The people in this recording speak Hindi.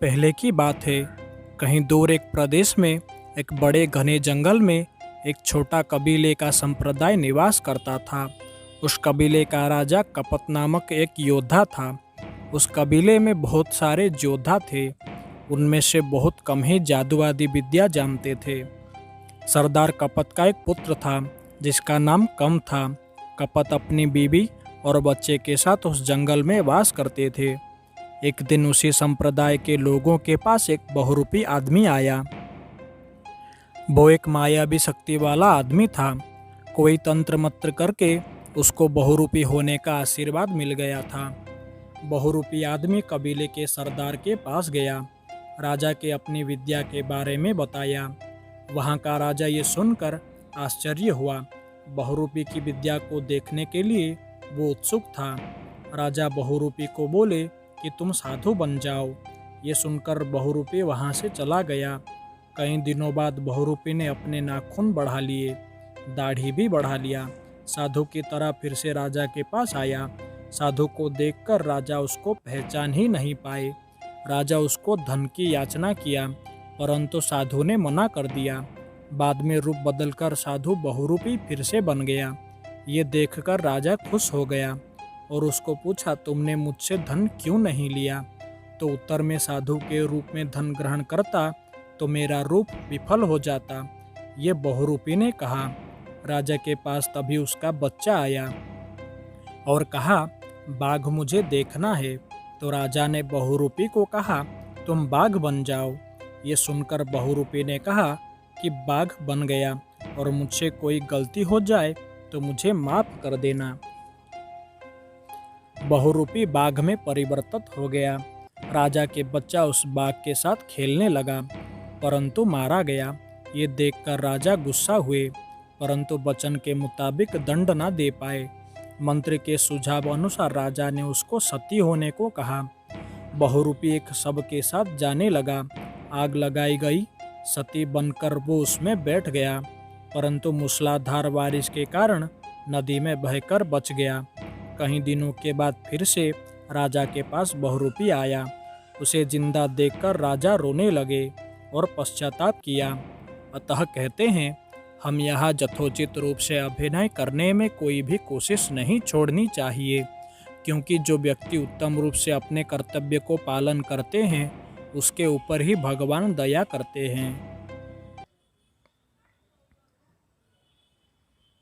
पहले की बात है। कहीं दूर एक प्रदेश में एक बड़े घने जंगल में एक छोटा कबीले का संप्रदाय निवास करता था। उस कबीले का राजा कपत नामक एक योद्धा था। उस कबीले में बहुत सारे योद्धा थे। उनमें से बहुत कम ही जादू आदि विद्या जानते थे। सरदार कपत का एक पुत्र था जिसका नाम कम था। कपत अपनी बीवी और बच्चे के साथ उस जंगल में वास करते थे। एक दिन उसी संप्रदाय के लोगों के पास एक बहुरूपी आदमी आया। वो एक मायावी शक्ति वाला आदमी था। कोई तंत्र मंत्र करके उसको बहुरूपी होने का आशीर्वाद मिल गया था। बहुरूपी आदमी कबीले के सरदार के पास गया। राजा के अपनी विद्या के बारे में बताया। वहाँ का राजा ये सुनकर आश्चर्य हुआ। बहुरूपी की विद्या को देखने के लिए वो उत्सुक था। राजा बहुरूपी को बोले कि तुम साधु बन जाओ। ये सुनकर बहुरूपी वहाँ से चला गया। कई दिनों बाद बहुरूपी ने अपने नाखून बढ़ा लिए, दाढ़ी भी बढ़ा लिया। साधु की तरह फिर से राजा के पास आया। साधु को देखकर राजा उसको पहचान ही नहीं पाए। राजा उसको धन की याचना किया, परंतु साधु ने मना कर दिया। बाद में रूप बदलकर साधु बहुरूपी फिर से बन गया। ये देखकर राजा खुश हो गया और उसको पूछा, तुमने मुझसे धन क्यों नहीं लिया? तो उत्तर में साधु के रूप में धन ग्रहण करता तो मेरा रूप विफल हो जाता, ये बहुरूपी ने कहा। राजा के पास तभी उसका बच्चा आया और कहा, बाघ मुझे देखना है। तो राजा ने बहुरूपी को कहा, तुम बाघ बन जाओ। ये सुनकर बहुरूपी ने कहा कि बाघ बन गया और मुझसे कोई गलती हो जाए तो मुझे माफ कर देना। बहुरूपी बाघ में परिवर्तित हो गया। राजा के बच्चा उस बाघ के साथ खेलने लगा, परंतु मारा गया। ये देखकर राजा गुस्सा हुए, परंतु वचन के मुताबिक दंड न दे पाए। मंत्री के सुझाव अनुसार राजा ने उसको सती होने को कहा। बहुरूपी एक शव के साथ जाने लगा। आग लगाई गई। सती बनकर वो उसमें बैठ गया, परंतु मूसलाधार बारिश के कारण नदी में बहकर बच गया। कई दिनों के बाद फिर से राजा के पास बहुरूपी आया। उसे जिंदा देखकर राजा रोने लगे और पश्चाताप किया। अतः कहते हैं, हम यहाँ यथोचित रूप से अभिनय करने में कोई भी कोशिश नहीं छोड़नी चाहिए, क्योंकि जो व्यक्ति उत्तम रूप से अपने कर्तव्य को पालन करते हैं उसके ऊपर ही भगवान दया करते हैं।